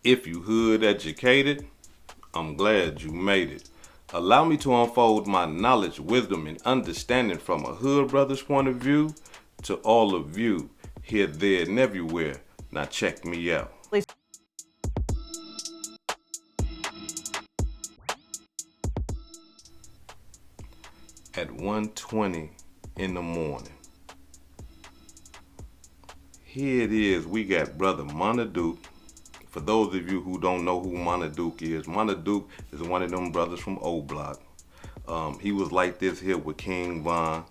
If you hood educated, I'm glad you made it. Allow me to unfold my knowledge, wisdom, and understanding from a hood brother's point of view to all of you, here, there, and everywhere. Now check me out. At 1:20 in the morning, here it is, we got brother Manaduke. For those of you who don't know who Manaduke is one of them brothers from Oblock. He was like this here with King Von.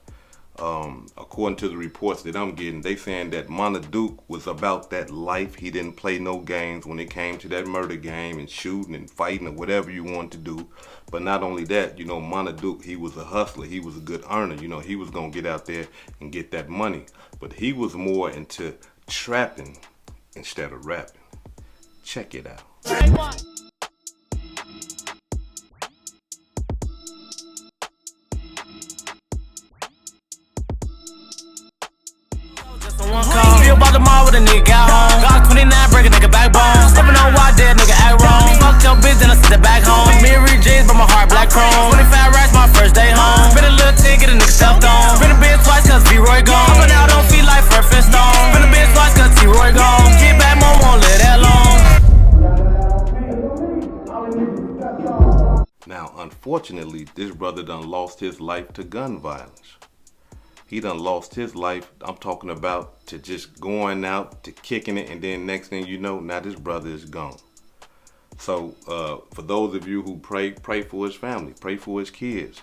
According to the reports that I'm getting, they saying that Manaduke was about that life. He didn't play no games when it came to that murder game and shooting and fighting or whatever you want to do. But not only that, you know, Manaduke, he was a hustler. He was a good earner. You know, he was going to get out there and get that money. But he was more into trapping instead of rapping. Check it out. Feel about the mall with a nigga got home. Got 29, break a nigga backbone. Stepping on why dead nigga act wrong. Fuck your bitch, then I sit back home. Mirror jeans, but my heart black chrome. 25 racks, my first day home. Been a little ticket, a nigga stepped on. Been a bitch twice, cause T-Roy gone. But now don't feel like Fred Flintstone. Been a bitch twice, cause T-Roy gone. Get back, mom, won't live that long. Now, unfortunately, this brother done lost his life to gun violence. He done lost his life, I'm talking about, to just going out, to kicking it, and then next thing you know, now this brother is gone. So, for those of you who pray for his family, pray for his kids.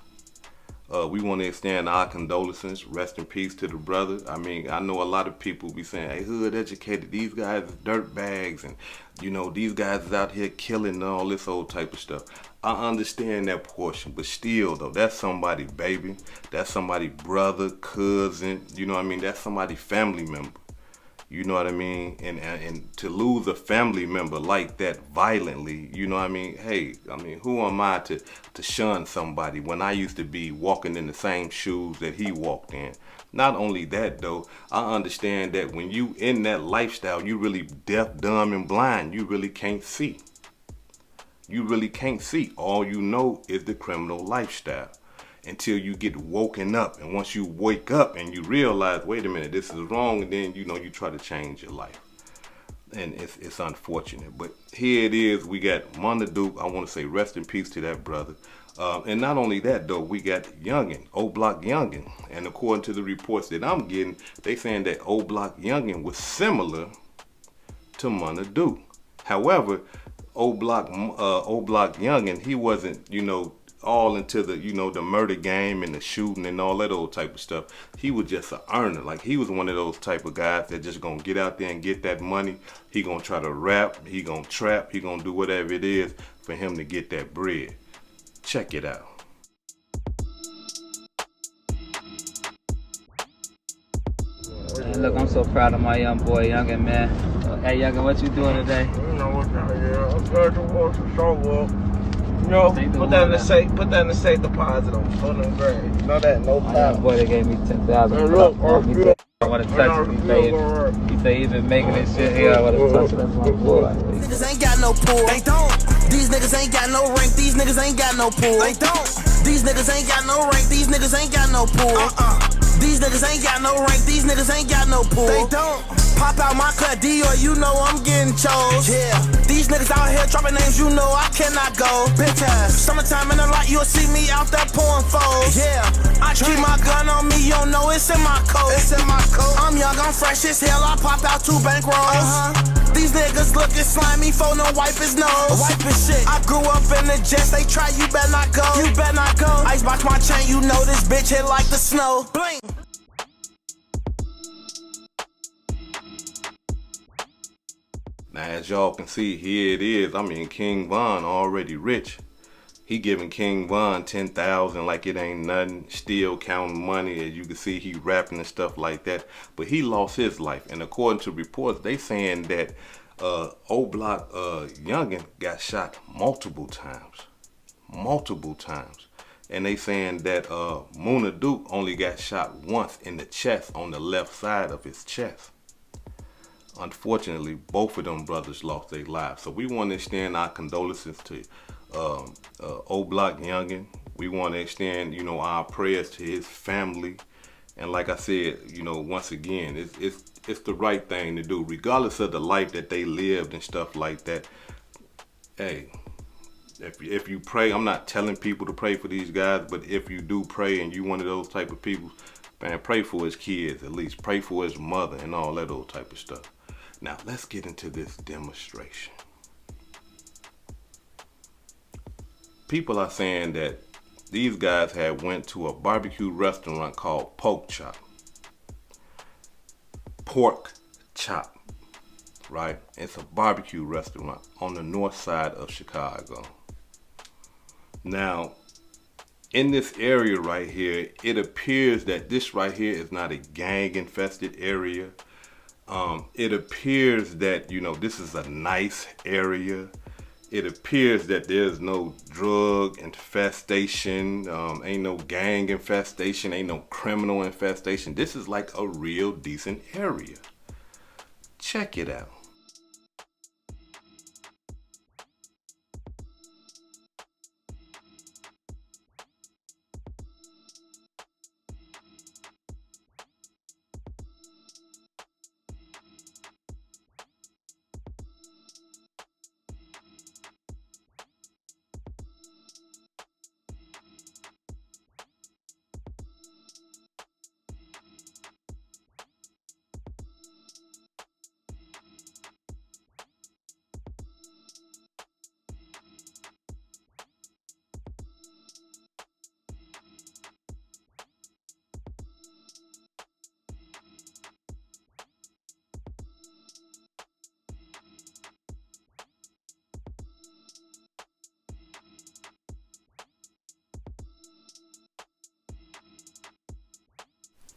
We want to extend our condolences, rest in peace to the brother. I mean, I know a lot of people be saying, hey, hood educated, these guys is dirt bags, and you know, these guys is out here killing and all this old type of stuff. I understand that portion, but still though, that's somebody baby, that's somebody brother, cousin, you know what I mean, that's somebody family member. You know what I mean? And to lose a family member like that violently, you know what I mean? Hey, I mean, who am I to shun somebody when I used to be walking in the same shoes that he walked in? Not only that though, I understand that when you in that lifestyle, you really deaf, dumb, and blind. You really can't see. You really can't see. All you know is the criminal lifestyle. Until you get woken up, and once you wake up and you realize, wait a minute, this is wrong, and then you know you try to change your life, and it's unfortunate. But here it is, we got Manaduke. I want to say rest in peace to that brother. And not only that though, we got Youngin, Oblock Youngin, and according to the reports that I'm getting, they saying that Oblock Youngin was similar to Manaduke. However, Oblock Youngin, he wasn't, you know, all into the, you know, the murder game and the shooting and all that old type of stuff. He was just an earner. Like, he was one of those type of guys that just gonna get out there and get that money. He gonna try to rap, he gonna trap, he gonna do whatever it is for him to get that bread. Check it out. Man, look, I'm so proud of my young boy, Youngin, man. Hey, Youngin, what you doing today? You know what's out here. I'm glad to watch the show up. You know, put that in the safe deposit on them grades. You know that, no problem. Boy, they gave me 10,000. Man, look, I want to touch it. He say he been making this shit here. I want to touch it. That's my boy. These niggas ain't got no pool. They don't. These niggas ain't got no rank. These niggas ain't got no pool. They don't. These niggas ain't got no rank. These niggas ain't got no pool. These niggas ain't got no rank. These niggas ain't got no pool. They don't. Pop out my cut Dior, you know I'm getting chose. Yeah. These niggas out here dropping names, you know I cannot go. Bitch ass. Summertime in the light, you'll see me out there pouring foes. Yeah. I keep my gun on me, you don't know it's in my coat. It's in my coat. I'm young, I'm fresh as hell. I pop out 2 bankrolls. These niggas looking slimy, for no wipe his nose. Wipe his shit. I grew up in the jets, they try, you better not go. You better not go. Icebox my chain, you know this bitch hit like the snow. Bling. Now, as y'all can see, here it is. I mean, King Von already rich. He giving King Von 10,000 like it ain't nothing. Still counting money. As you can see, he rapping and stuff like that. But he lost his life. And according to reports, they saying that Oblock Youngin got shot multiple times. Multiple times. And they saying that Manaduke only got shot once in the chest, on the left side of his chest. unfortunately, both of them brothers lost their lives. So we want to extend our condolences to Oblock Youngin. We want to extend, our prayers to his family. And like I said, once again, it's the right thing to do, regardless of the life that they lived and stuff like that. Hey, if you pray, I'm not telling people to pray for these guys, but if you do pray and you one of those type of people, man, pray for his kids, at least pray for his mother and all that old type of stuff. Now let's get into this demonstration. People are saying that these guys had went to a barbecue restaurant called Pork Chop, right? It's a barbecue restaurant on the north side of Chicago. Now, in this area right here, it appears that this right here is not a gang-infested area. It appears that, this is a nice area. It appears that there's no drug infestation, ain't no gang infestation, ain't no criminal infestation. This is like a real decent area. Check it out.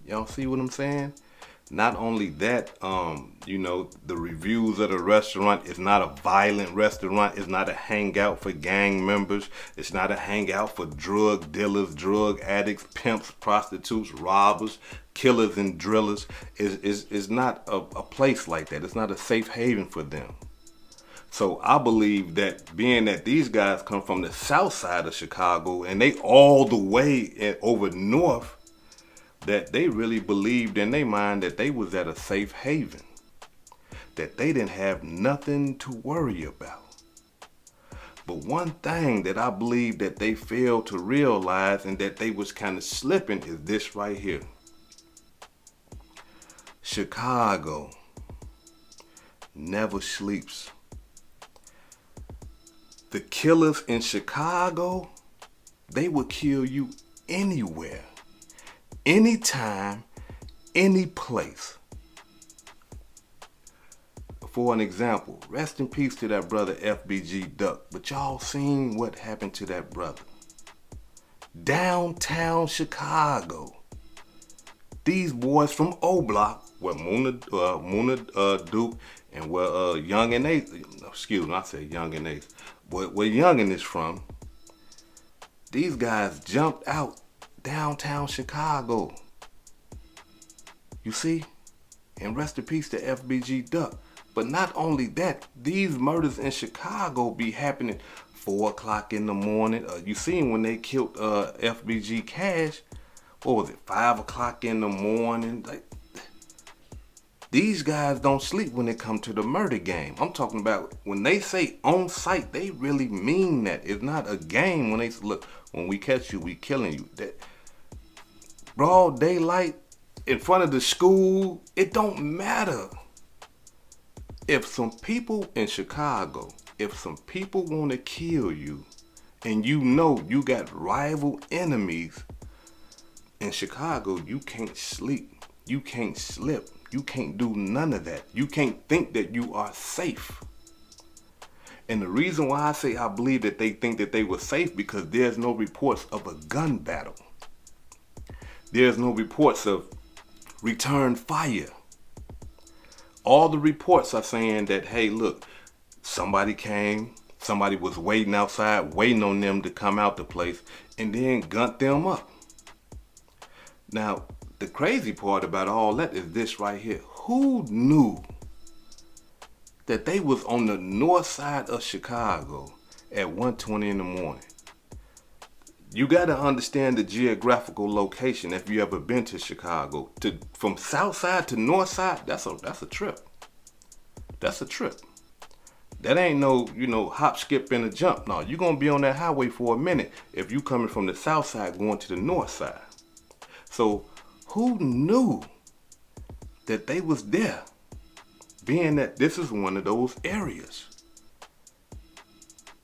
Y'all see what I'm saying? Not only that, the reviews of the restaurant is not a violent restaurant. It's not a hangout for gang members. It's not a hangout for drug dealers, drug addicts, pimps, prostitutes, robbers, killers, and drillers. It's not a place like that. It's not a safe haven for them. So I believe that being that these guys come from the south side of Chicago and they all the way over north, that they really believed in their mind that they was at a safe haven, that they didn't have nothing to worry about. But one thing that I believe that they failed to realize and that they was kind of slipping is this right here. Chicago never sleeps. The killers in Chicago, they will kill you anywhere. Anytime, any place. For an example, rest in peace to that brother FBG Duck. But y'all seen what happened to that brother. Downtown Chicago. These boys from Oblock, where Manaduke and where Youngin where Youngin is from, these guys jumped out downtown Chicago. You see? And rest in peace to FBG Duck. But not only that, these murders in Chicago be happening 4 o'clock in the morning. You seen when they killed FBG Cash, what was it, 5 o'clock in the morning? Like, these guys don't sleep when it come to the murder game. I'm talking about when they say on site, they really mean that. It's not a game when they say, look, when we catch you, we killing you. That broad daylight in front of the school, it don't matter. If some people in Chicago, if some people want to kill you and you know you got rival enemies in Chicago, you can't sleep, you can't slip, you can't do none of that. You can't think that you are safe. And the reason why I say I believe that they think that they were safe, because there's no reports of a gun battle. There's no reports of return fire. All the reports are saying that, hey, look, somebody came, somebody was waiting outside, waiting on them to come out the place, and then gunned them up. Now, the crazy part about all that is this right here. Who knew that they was on the north side of Chicago at 1:20 in the morning. You got to understand the geographical location if you ever been to Chicago. From south side to north side, that's a trip. That's a trip. That ain't no, hop, skip, and a jump. No, you're going to be on that highway for a minute if you coming from the south side going to the north side. So who knew that they was there, being that this is one of those areas?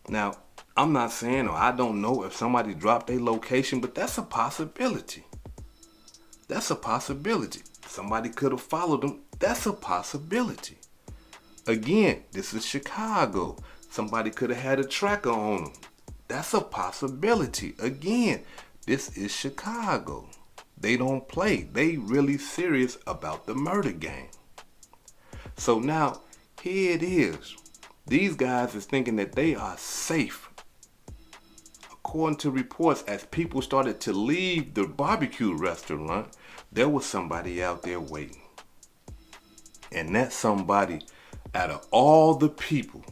Now, I'm not saying, or I don't know if somebody dropped their location, but that's a possibility. That's a possibility. Somebody could have followed them. That's a possibility. Again, this is Chicago. Somebody could have had a tracker on them. That's a possibility. Again, this is Chicago. They don't play. They really serious about the murder game. So now, here it is. These guys is thinking that they are safe. According to reports, as people started to leave the barbecue restaurant, there was somebody out there waiting. And that somebody, out of all the people,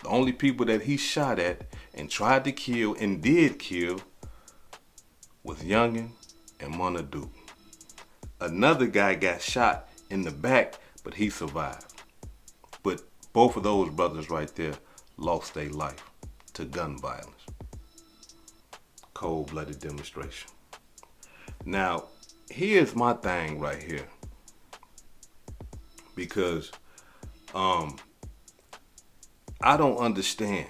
the only people that he shot at and tried to kill and did kill was Youngin and Manaduke. Another guy got shot in the back, but he survived. But both of those brothers right there lost their life to gun violence. Cold-blooded demonstration. Now, here's my thing right here. Because I don't understand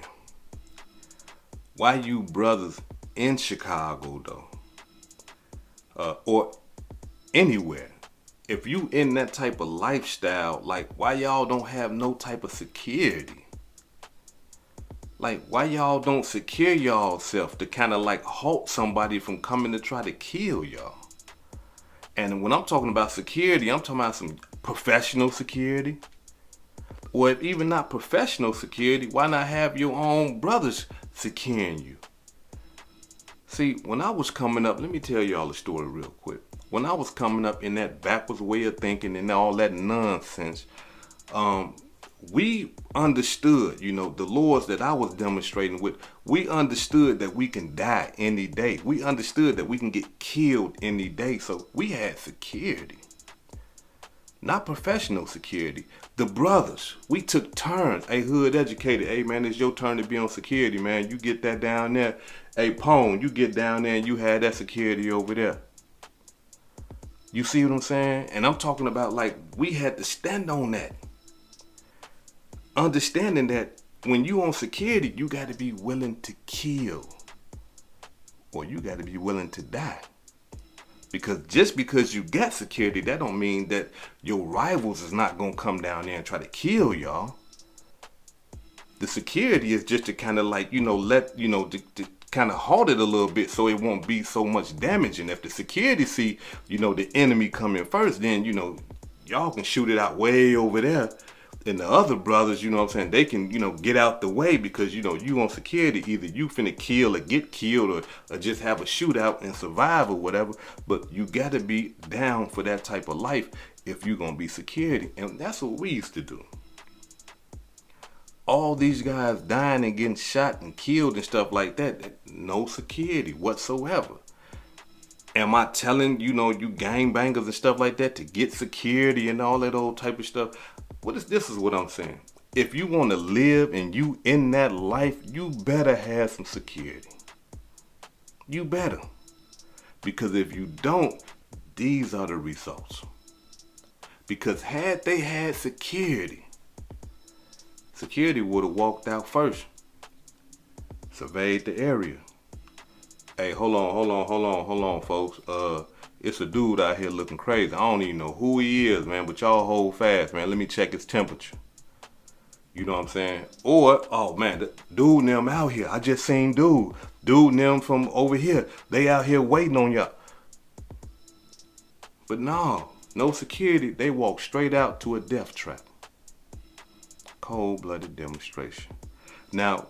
why you brothers in Chicago though, or anywhere, if you in that type of lifestyle, like why y'all don't have no type of security? Like, why y'all don't secure y'all self to kind of like halt somebody from coming to try to kill y'all? And when I'm talking about security, I'm talking about some professional security. Or if even not professional security, why not have your own brothers securing you? See, when I was coming up, let me tell y'all a story real quick. When I was coming up in that backwards way of thinking and all that nonsense, we understood, the laws that I was demonstrating with, we understood that we can die any day. We understood that we can get killed any day. So we had security, not professional security. The brothers, we took turns. Hey, hood educated. Hey, man, it's your turn to be on security, man. You get that down there. Hey, Pone, you get down there and you had that security over there. You see what I'm saying? And I'm talking about like we had to stand on that. Understanding that when you on security, you got to be willing to kill, or you got to be willing to die. Because just because you got security, that don't mean that your rivals is not gonna come down there and try to kill y'all. The security is just to kind of like, to kind of halt it a little bit so it won't be so much damage. And if the security see, the enemy coming first, then, y'all can shoot it out way over there. And the other brothers, they can, get out the way because, you on security. Either you finna kill or get killed or just have a shootout and survive or whatever. But you got to be down for that type of life if you're going to be security. And that's what we used to do. All these guys dying and getting shot and killed and stuff like that, no security whatsoever. Am I telling, you gangbangers and stuff like that to get security and all that old type of stuff? This is what I'm saying. If you want to live and you in that life, you better have some security. You better. Because if you don't, these are the results. Because had they had security would have walked out first. Surveyed the area. Hey, hold on, folks. It's a dude out here looking crazy. I don't even know who he is, man, but y'all hold fast, man. Let me check his temperature. You know what I'm saying? Or, oh, man, the dude and them out here. I just seen dude. Dude and them from over here. They out here waiting on y'all. But no security. They walk straight out to a death trap. Cold-blooded demonstration. Now,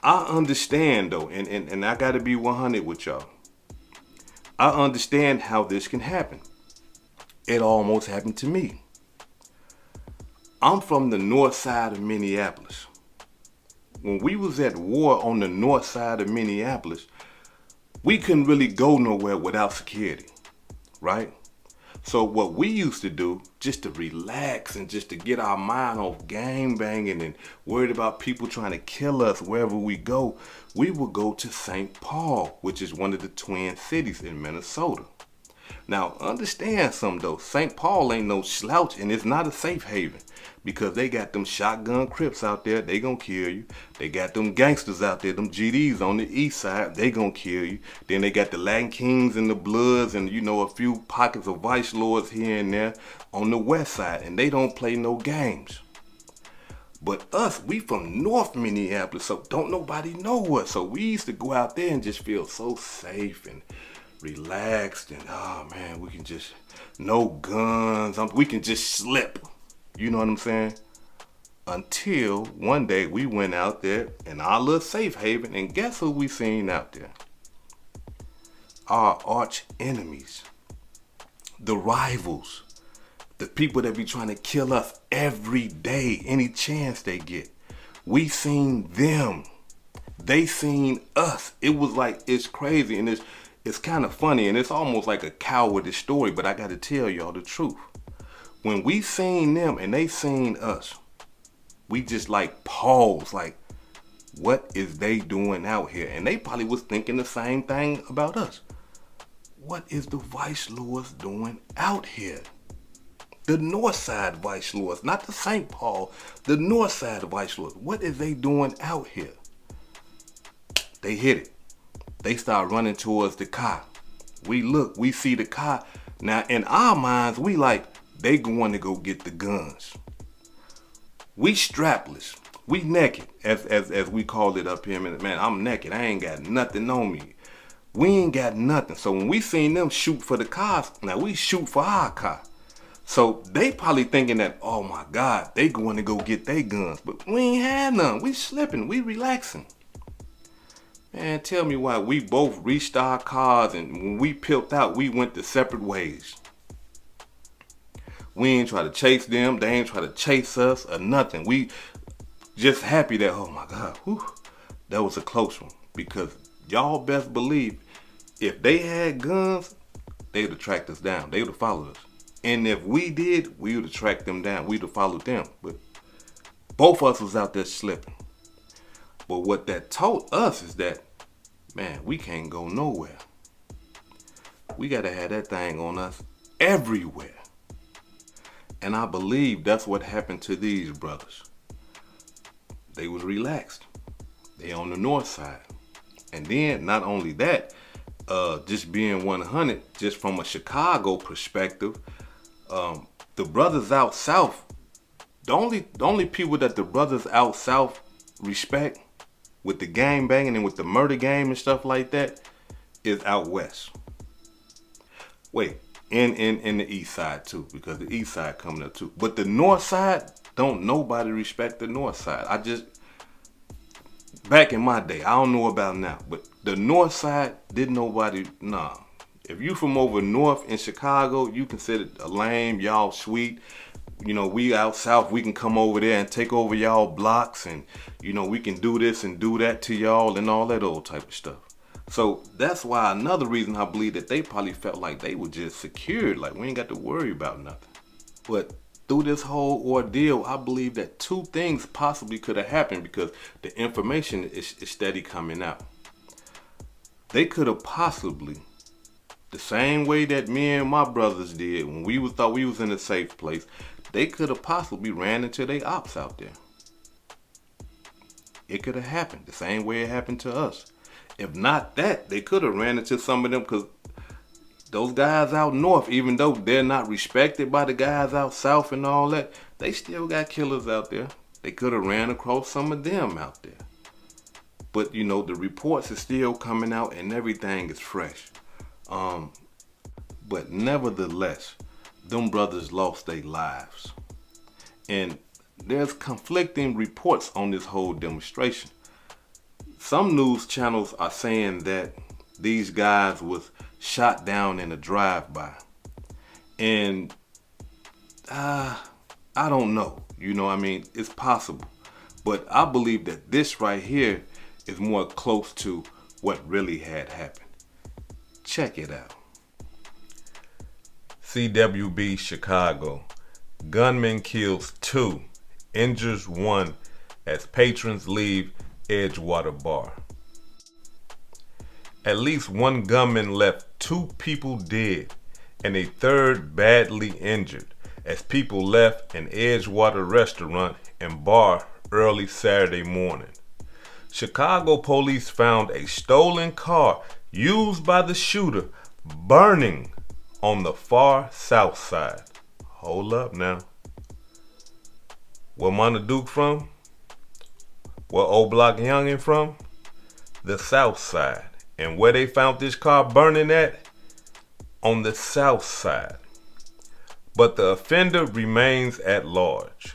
I understand, though, and I got to be 100 with y'all. I understand how this can happen. It almost happened to me. I'm from the north side of Minneapolis. When we was at war on the north side of Minneapolis, we couldn't really go nowhere without security, right? So what we used to do, just to relax and just to get our mind off gang banging and worried about people trying to kill us wherever we go, we would go to St. Paul, which is one of the twin cities in Minnesota. Now, understand something though, St. Paul ain't no slouch and it's not a safe haven because they got them shotgun Crips out there, they gonna kill you. They got them gangsters out there, them GDs on the east side, they gonna kill you. Then they got the Latin Kings and the Bloods and a few pockets of vice lords here and there on the west side, and they don't play no games. But us, we from North Minneapolis, so don't nobody know us. So we used to go out there and just feel so safe and relaxed and oh man, we can just, no guns, we can just slip. You know what I'm saying? Until one day we went out there in our little safe haven and guess who we seen out there? Our arch enemies, the rivals, the people that be trying to kill us every day, any chance they get. We seen them. They seen us. It was like, it's crazy and it's kind of funny and it's almost like a cowardice story, but I got to tell y'all the truth. When we seen them and they seen us, we just like paused, like, what is they doing out here? And they probably was thinking the same thing about us. What is the vice lords doing out here? The north side vice lords, not the St. Paul, the north side vice lords. What is they doing out here? They hit it. They start running towards the car. We look, we see the car. Now in our minds, we like, they going to go get the guns. We strapless. We naked, as we call it up here. Man, I'm naked. I ain't got nothing on me. We ain't got nothing. So when we seen them shoot for the cars, now we shoot for our car. So they probably thinking that, oh my God, they going to go get their guns. But we ain't had none. We slipping. We relaxing. Man, tell me why we both reached our cars and when we peeled out, we went the separate ways. We ain't try to chase them. They ain't try to chase us or nothing. We just happy that, oh my God, whew, that was a close one. Because y'all best believe if they had guns, they would have tracked us down. They would have followed us. And if we did, we would have tracked them down. We would have followed them. But both of us was out there slipping. But what that told us is that, man, we can't go nowhere. We got to have that thing on us everywhere. And I believe that's what happened to these brothers. They was relaxed. They on the north side. And then not only that, just being 100, just from a Chicago perspective, the brothers out south, the only people that the brothers out south respect with the gang banging and with the murder game and stuff like that is out west. Wait, in the east side too, because the east side coming up too. But the north side, don't nobody respect the north side. Back in my day, I don't know about now, but the north side, didn't nobody, nah. If you from over north in Chicago, you considered a lame, y'all sweet. You know, we out south, we can come over there and take over y'all blocks and, you know, we can do this and do that to y'all and all that old type of stuff. So that's why another reason I believe that they probably felt like they were just secured, like we ain't got to worry about nothing. But through this whole ordeal, I believe that two things possibly could have happened because the information is steady coming out. They could have possibly, the same way that me and my brothers did when we thought we was in a safe place, they could have possibly ran into their ops out there. It could have happened the same way it happened to us. If not that, they could have ran into some of them because those guys out north, even though they're not respected by the guys out south and all that, they still got killers out there. They could have ran across some of them out there. But, you know, the reports are still coming out and everything is fresh. But nevertheless, them brothers lost their lives. And there's conflicting reports on this whole demonstration. Some news channels are saying that these guys was shot down in a drive-by. And I don't know. You know what I mean? It's possible. But I believe that this right here is more close to what really had happened. Check it out. CWB Chicago. Gunman kills 2, injures 1 as patrons leave Edgewater bar. At least 1 gunman left 2 people dead and a 3rd badly injured as people left an Edgewater restaurant and bar early Saturday morning. Chicago police found a stolen car used by the shooter burning on the far south side. Hold up now. Where Manaduke from? Where Oblock Young from? The south side. And where they found this car burning at? On the south side. But the offender remains at large.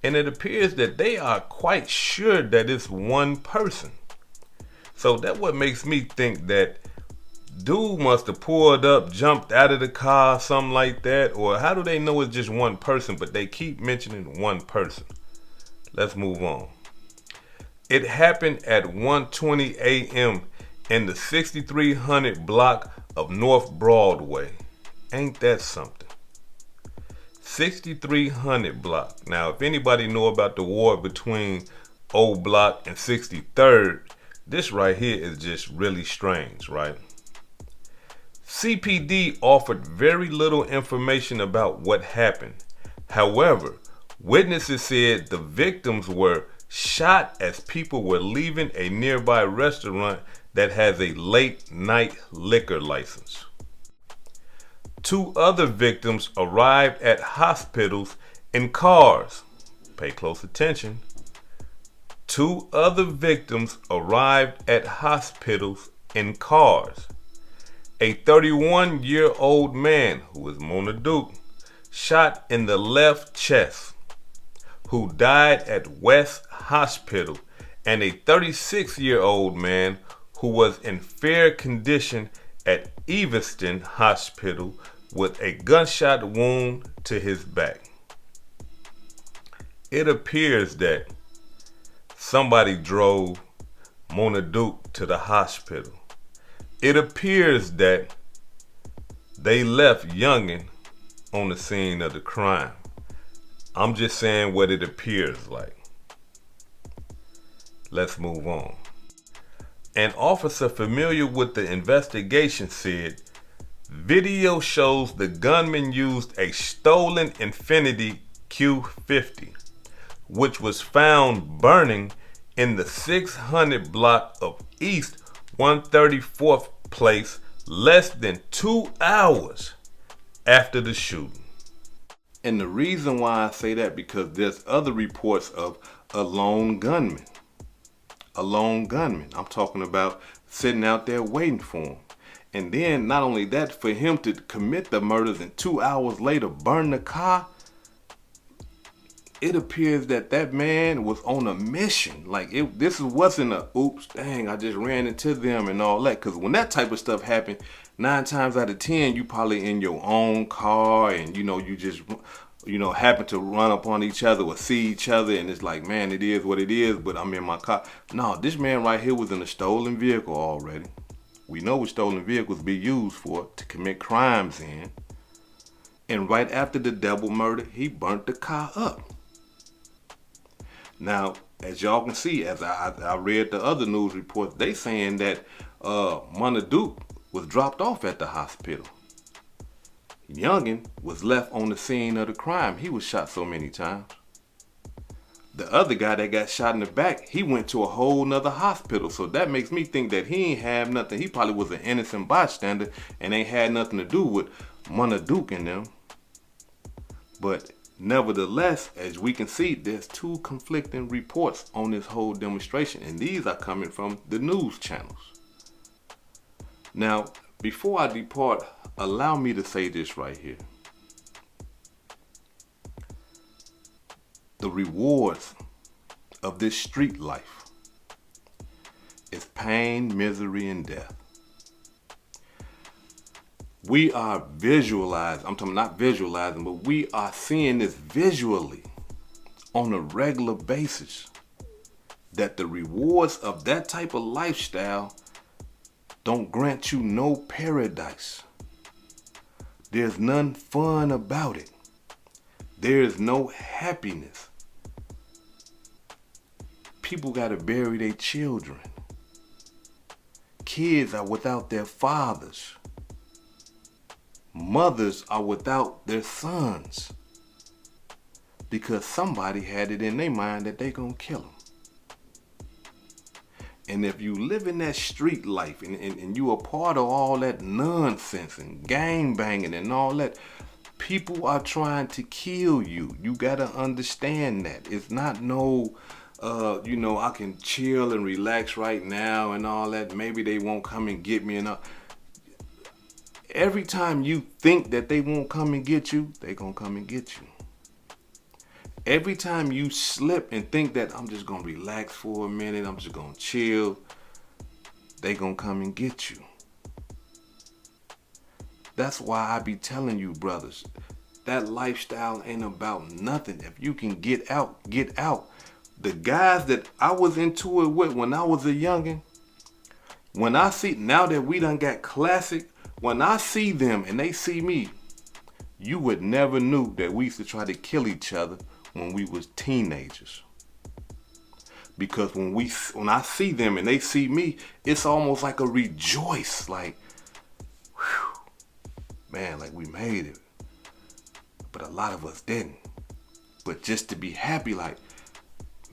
And it appears that they are quite sure that it's one person. So that's what makes me think that dude must have pulled up, jumped out of the car, something like that. Or how do they know it's just one person, but they keep mentioning one person? Let's move on. It happened at 1:20 a.m. in the 6300 block of North Broadway. Ain't that something? 6300 block. Now, if anybody know about the war between Oblock and 63rd, this right here is just really strange, right? CPD offered very little information about what happened. However, witnesses said the victims were shot as people were leaving a nearby restaurant that has a late night liquor license. 2 other victims arrived at hospitals in cars. Pay close attention. 2 other victims arrived at hospitals in cars. A 31-year-old man, who is Manaduke, shot in the left chest, who died at West Hospital, and a 36-year-old man who was in fair condition at Evanston Hospital with a gunshot wound to his back. It appears that somebody drove Manaduke to the hospital. It appears that they left Youngin on the scene of the crime. I'm just saying what it appears like. Let's move on. An officer familiar with the investigation said, video shows the gunman used a stolen Infiniti Q50, which was found burning in the 600 block of East 134th Place less than 2 hours after the shooting. And the reason why I say that, because there's other reports of a lone gunman. A lone gunman. I'm talking about sitting out there waiting for him. And then not only that, for him to commit the murders and 2 hours later burn the car, it appears that that man was on a mission. Like, this wasn't a, oops, dang, I just ran into them and all that. Because when that type of stuff happened, 9 times out of 10, you probably in your own car and, you just, happen to run up on each other or see each other. And it's like, man, it is what it is, but I'm in my car. No, this man right here was in a stolen vehicle already. We know what stolen vehicles be used for, to commit crimes in. And right after the double murder, he burnt the car up. Now, as y'all can see, as I read the other news reports, they saying that Manaduke was dropped off at the hospital. Youngin was left on the scene of the crime. He was shot so many times. The other guy that got shot in the back, he went to a whole nother hospital. So that makes me think that he ain't have nothing. He probably was an innocent bystander and ain't had nothing to do with Manaduke and them. But nevertheless, as we can see, there's 2 conflicting reports on this whole demonstration, and these are coming from the news channels. Now, before I depart, allow me to say this right here. The rewards of this street life is pain, misery, and death. We are visualizing, I'm talking not visualizing, but we are seeing this visually. on a regular basis that the rewards of that type of lifestyle don't grant you no paradise. There's none fun about it. There is no happiness. People gotta bury their children. Kids are without their fathers. Mothers are without their sons. Because somebody had it in their mind that they gonna kill them. And if you live in that street life and you are part of all that nonsense and gang banging and all that, people are trying to kill you. You gotta understand that. It's not no, I can chill and relax right now and all that. Maybe they won't come and get me and all. Every time you think that they won't come and get you, they gonna come and get you. Every time you slip and think that I'm just gonna relax for a minute, I'm just gonna chill, they gonna come and get you. That's why I be telling you, brothers, that lifestyle ain't about nothing. If you can get out, get out. The guys that I was into it with when I was a youngin', when I see, now that we done got classic, when I see them and they see me, you would never knew that we used to try to kill each other when we was teenagers. Because when I see them and they see me, it's almost like a rejoice, like, whew, man, like we made it. But a lot of us didn't. But just to be happy, like,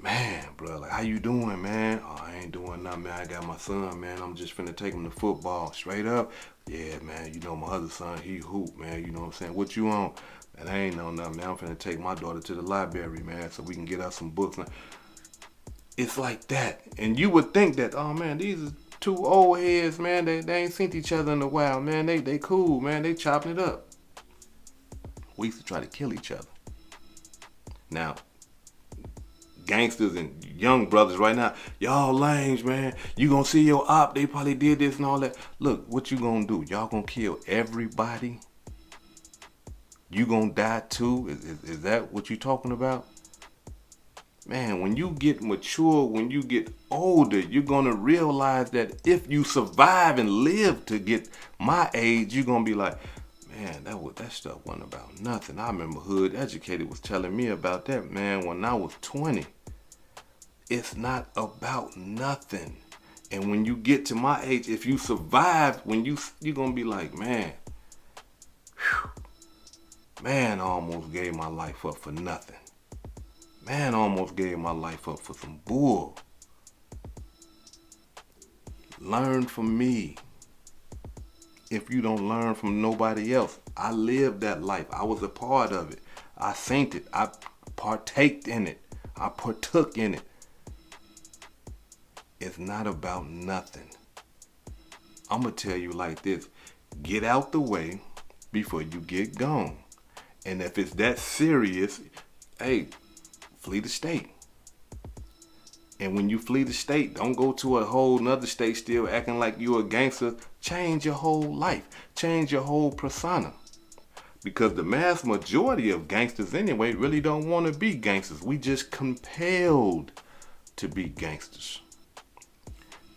man, bro, like, how you doing, man? Oh, I ain't doing nothing, man. I got my son, man. I'm just finna take him to football. Straight up. Yeah, man, you know my other son, he hoop, man. You know what I'm saying? What you on? And I ain't know nothing, man. I'm finna take my daughter to the library, man, so we can get us some books. It's like that. And you would think that, oh, man, these are two old heads, man. They ain't seen each other in a while, man. They cool, man. They chopping it up. We used to try to kill each other. Now, gangsters and young brothers right now, y'all lames, man. You gonna see your op, they probably did this and all that. Look, what you gonna do? Y'all gonna kill everybody? You gonna die too? Is that what you talking about? Man, when you get mature, when you get older, you're gonna realize that if you survive and live to get my age, you're gonna be like, man, that stuff wasn't about nothing. I remember Hood Educated was telling me about that, man, when I was 20. It's not about nothing. And when you get to my age, if you survive, when you're gonna be like, man, whew, man, I almost gave my life up for nothing. Man, I almost gave my life up for some bull. Learn from me. If you don't learn from nobody else, I lived that life. I was a part of it. I seen it. I partaked in it. I partook in it. It's not about nothing. I'm going to tell you like this. Get out the way before you get gone. And if it's that serious, hey, flee the state. And when you flee the state, don't go to a whole nother state still acting like you a gangster. Change your whole life. Change your whole persona. Because the mass majority of gangsters anyway really don't want to be gangsters. We just compelled to be gangsters.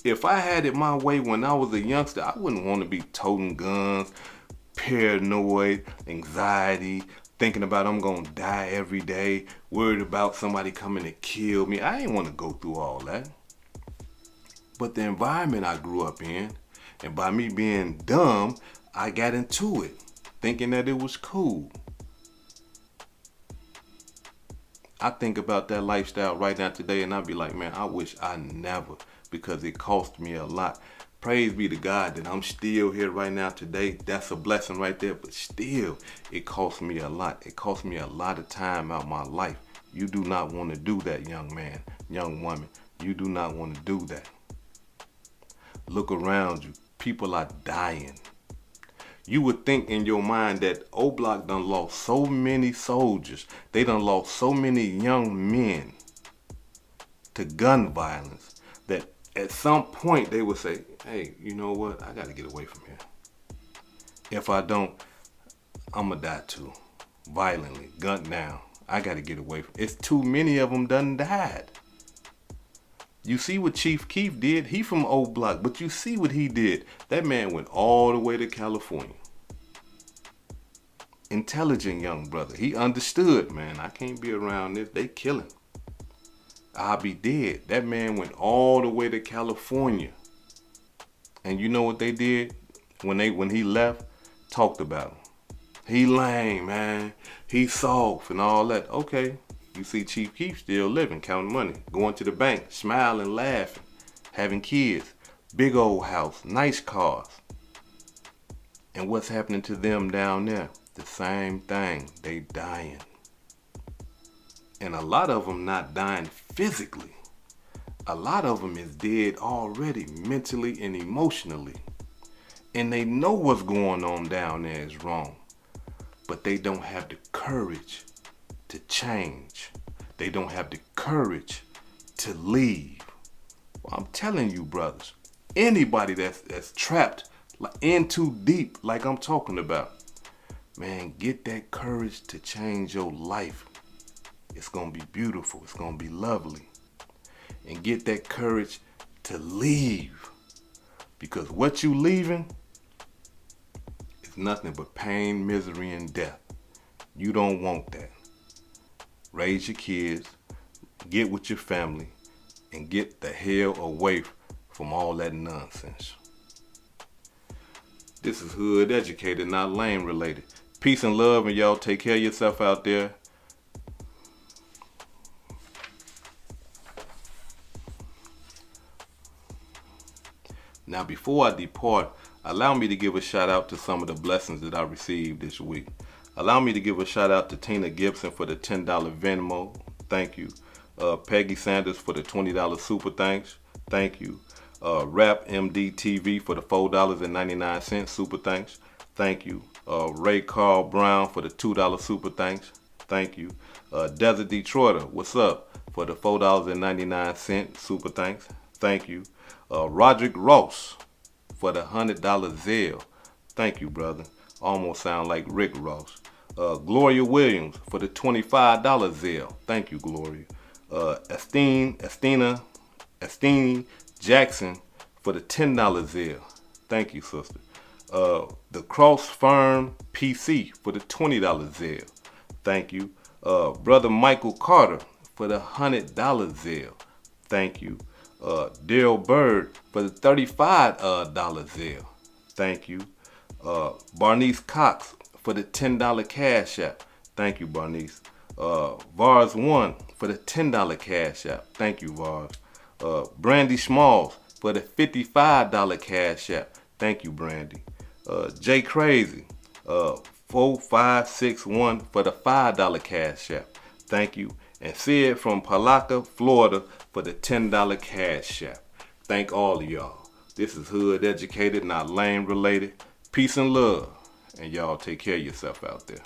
If I had it my way when I was a youngster, I wouldn't want to be toting guns, paranoid, anxiety, thinking about I'm going to die every day, worried about somebody coming to kill me. I ain't want to go through all that. But the environment I grew up in, and by me being dumb, I got into it, thinking that it was cool. I think about that lifestyle right now today, and I'd be like, man, I wish I never, because it cost me a lot. Praise be to God that I'm still here right now today. That's a blessing right there. But still, it cost me a lot. It cost me a lot of time out of my life. You do not want to do that, young man, young woman. You do not want to do that. Look around you. People are dying. You would think in your mind that Oblock done lost so many soldiers. They done lost so many young men to gun violence that at some point they would say, hey, you know what? I got to get away from here. If I don't, I'm going to die too. Violently, gunned down. I gotta get away from it. It's too many of them done died. You see what Chief Keef did? He from Oblock, but you see what he did. That man went all the way to California. Intelligent young brother. He understood, man. I can't be around this. They killing. I'll be dead. That man went all the way to California. And you know what they did? When he left, talked about him. He lame, man. He soft and all that. Okay. You see Chief Keef still living, counting money, going to the bank, smiling, laughing, having kids, big old house, nice cars. And what's happening to them down there? The same thing. They dying. And a lot of them not dying physically. A lot of them is dead already, mentally and emotionally. And they know what's going on down there is wrong. But they don't have the courage to change. They don't have the courage to leave. Well, I'm telling you, brothers, anybody that's trapped in too deep, like I'm talking about, man, get that courage to change your life. It's gonna be beautiful. It's gonna be lovely. And get that courage to leave. Because what you leaving is nothing but pain, misery, and death. You don't want that. Raise your kids, get with your family, and get the hell away from all that nonsense. This is hood educated, not lame related. Peace and love, and y'all take care of yourself out there. Now, before I depart, allow me to give a shout out to some of the blessings that I received this week. Allow me to give a shout out to Tina Gibson for the $10 Venmo. Thank you. Peggy Sanders for the $20 super thanks. Thank you. Rap MD TV for the $4.99 super thanks. Thank you. Ray Carl Brown for the $2 super thanks. Thank you. Desert Detroiter, what's up? For the $4.99 super thanks. Thank you. Roderick Ross for the $100 Zelle. Thank you, brother. Almost sound like Rick Ross. Gloria Williams for the $25 Zelle. Thank you, Gloria. Estine Jackson for the $10 Zelle. Thank you, sister. The Cross Firm PC for the $20 Zelle. Thank you. Brother Michael Carter for the $100 Zelle. Thank you. Daryl Bird for the $35 Zelle. Thank you. Barnice Cox for the $10 Cash App. Thank you, Barnice. Vars 1 for the $10 Cash App. Thank you, Vars. Brandy Smalls for the $55 Cash App. Thank you, Brandy. Jay Crazy 4561 for the $5 Cash App. Thank you. And Sid from Palaca, Florida for the $10 Cash App. Thank all of y'all. This is hood educated, not lame related. Peace and love. And y'all take care of yourself out there.